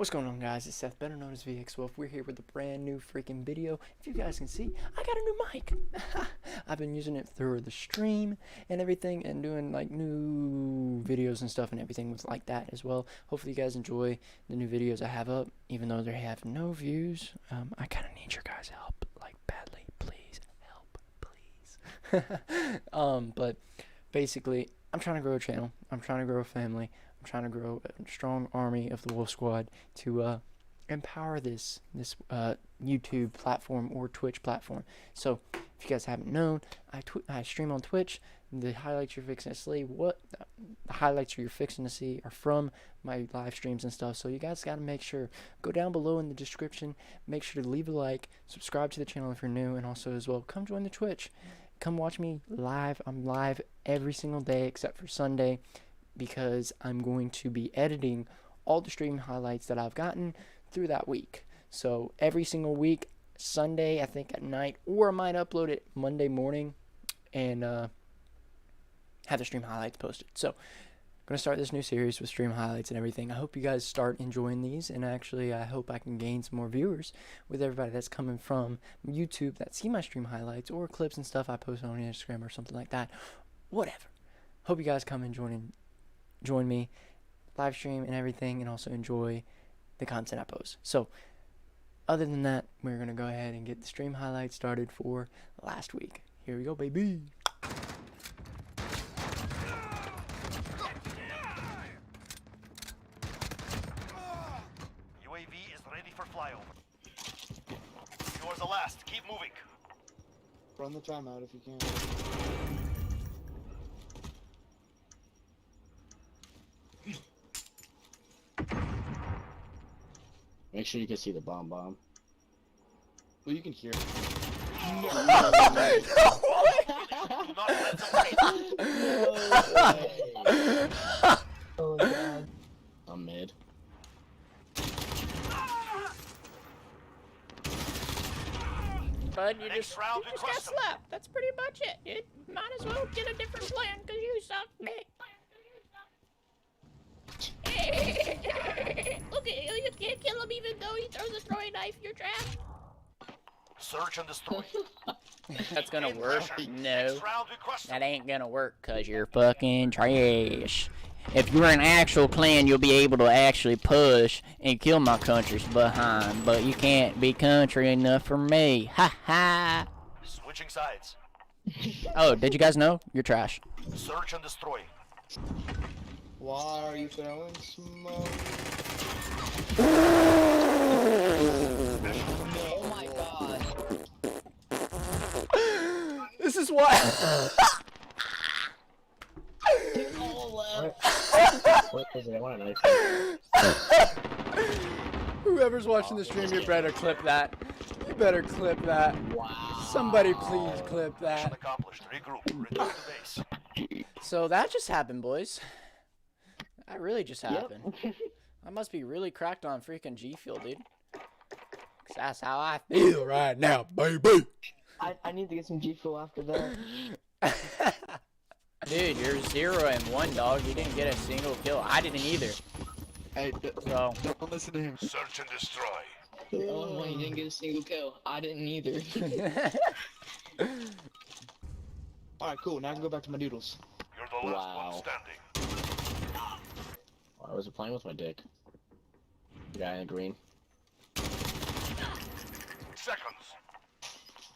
What's going on, guys? It's Seth, better known as VX12. We're here with a brand new freaking video. If you guys can see, I got a new mic. I've been using it through the stream and everything and doing like new videos and stuff and everything with like that as well. Hopefully you guys enjoy the new videos I have up, even though they have no views. I kind of need your guys' help, like badly. Please help, please. But basically, I'm trying to grow a channel. I'm trying to grow a family. I'm trying to grow a strong army of the Wolf Squad to empower this YouTube platform or Twitch platform. So, if you guys haven't known, I stream on Twitch. The highlights you're fixing to see, the highlights you're fixing to see are from my live streams and stuff. So you guys got to make sure, go down below in the description, make sure to leave a like, subscribe to the channel if you're new, and also as well, come join the Twitch. Come watch me live. I'm live every single day except for Sunday, because I'm going to be editing all the stream highlights that I've gotten through that week. So every single week, Sunday, I think at night, or I might upload it Monday morning and have the stream highlights posted. So I'm going to start this new series with stream highlights and everything. I hope you guys start enjoying these, and actually I hope I can gain some more viewers with everybody that's coming from YouTube that see my stream highlights or clips and stuff I post on Instagram or something like that. Whatever. Hope you guys come and join me live stream and everything, and also enjoy the content I post. So other than that, we're gonna go ahead and get the stream highlights started for last week. Here we go, baby. UAV is ready for flyover. Yours the last. Keep moving. Run the timeout if you can. Make sure you can see the bomb. Well, you can hear it. Do not let them wait. Oh god. I'm mid. Bud, you Next just round, got request them. slapped. That's pretty much it, dude. Might as well get a different plan, because you suck dick. Look at you, you can't kill him even though he throws a throwing knife in your trap. Search and destroy. That's gonna Gain work? pressure. No. Next round, request them. That ain't gonna work, cause you're fucking trash. If you're an actual clan, you'll be able to actually push and kill my country's behind, but you can't be country enough for me. Ha ha! Switching sides. Oh, did you guys know? You're trash. Search and destroy. Why are you throwing smoke? Oh my god. This is why. All left. What is it? I want a knife. Whoever's watching the stream, you better clip that. You better clip that. Wow. Somebody please clip Mission that. accomplished. Regroup. Return to base. So that just happened, boys. That really just happened. I must be really cracked on freaking G Fuel, dude. 'Cause that's how I feel right now, baby. I need to get some G Fuel after that. Dude, you're 0-1, dog. You didn't get a single kill. I didn't either. Hey, So don't listen to him. Search and destroy. Oh, you didn't get a single kill. I didn't either. Alright, cool. Now I can go back to my noodles. You're the last Wow. one standing. I was playing with my dick. The guy in the green. Seconds.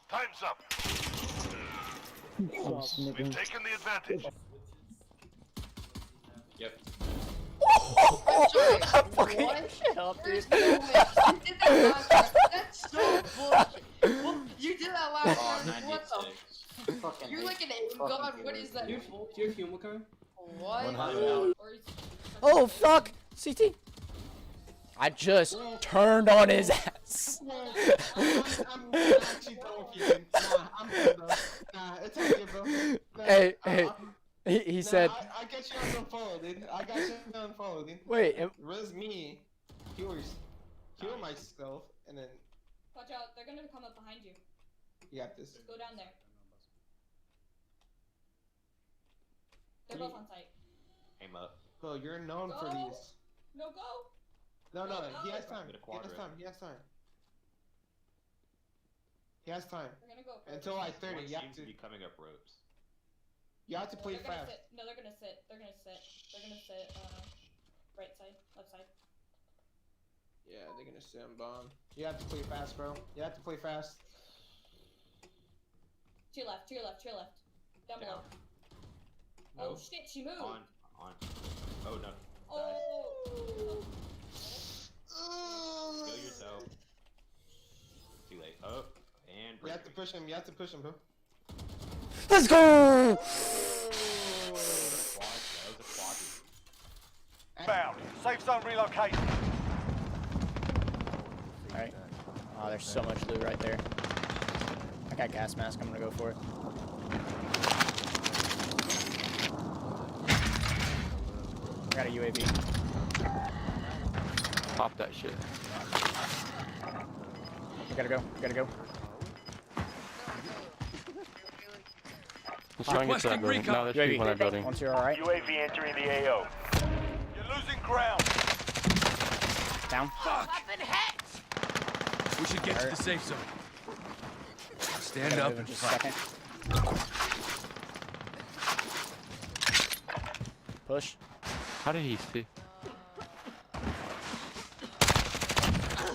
Time's up. We've taken the advantage. fucking What? shit up, dude. There's no way. You did that last time. That's so bullshit. Well, you did that last time. What the? Fucking You're like an god. What is that? Do you have human code? What? 100. Or is- Oh, fuck. CT. I just turned on his ass. I'm actually done with you. Nah, I'm good, bro. Nah, it's okay, bro. Nah, Hey, I- hey. I- He nah, said, I got you on unfollow, dude. I got you on unfollow, dude. wait, Res me, heal myself, and then Watch out. They're gonna come up behind you. you got this. Go down there. They're both on site. Aim up. Bro, you're known for Go. these. No, go. No, no, he has No. time. Get a He has quadra. time. He has time. He has time. We're gonna go. Until like 30. One You have seems to to. be coming up ropes. You have to play They're gonna fast. sit. No, they're gonna sit. They're gonna sit. They're gonna sit. Right side, left side. Yeah, they're gonna sit on bomb. You have to play fast, bro. You have to play fast. To your left. To your left. To your left. Down below. No. Oh shit! She moved. On. Oh no. Oh. Kill yourself. Too late. Oh, and You have to push him. You have to push him, bro. Let's go! That was a quad. Bound. Safe zone relocated. Alright. Oh, there's so much loot right there. I got gas mask. I'm gonna go for it. I got a UAV. Pop that shit. We gotta go. We gotta go. Let's try and get to that building. No, there's UAV. people in that building. Once you're alright. UAV entering the AO. You're losing ground. Down. We should get to the safe zone. Stand Gotta up move in and just a fight. second. Push. How did he see?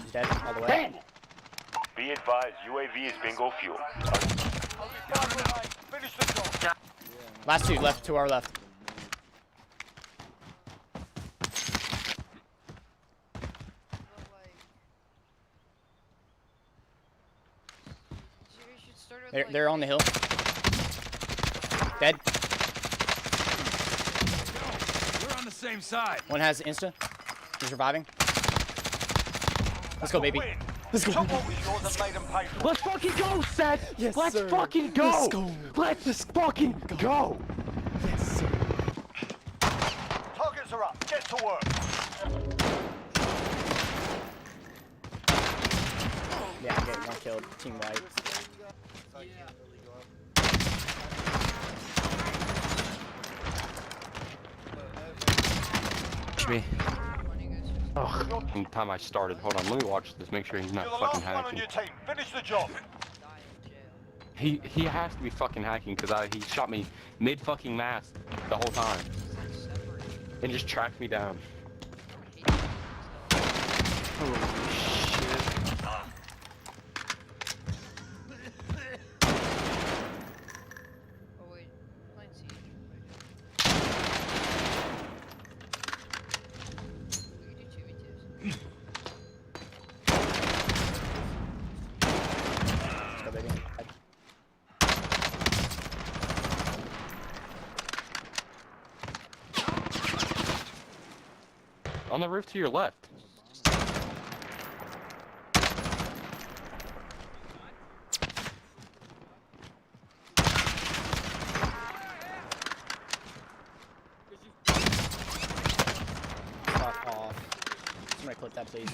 He's dead all the way. Be advised, UAV is bingo fuel. Finish the job. Last two left to our left. They're on the hill. Dead. We're on the same side. One has insta. He's reviving. Let's go, baby. Win. Let's go. Top was yours and made them pay for it. Let's fucking go, Seth! Yes, Let's sir. fucking go! Let's go. Let's just fucking go! Yes, sir. Targets are up. Get to work. Yeah, I'm getting one killed. Team white. Me. Oh, from the time I started. Hold on, let me watch this. Make sure he's not You're the fucking last one on hacking. your team. Finish the job. He has to be fucking hacking because he shot me mid fucking mast the whole time and just tracked me down. Holy shit. Oh wait, playing Siege. We can do 2v2s. Let's go, baby. On the roof to your left. Fuck off. Somebody clip that, please.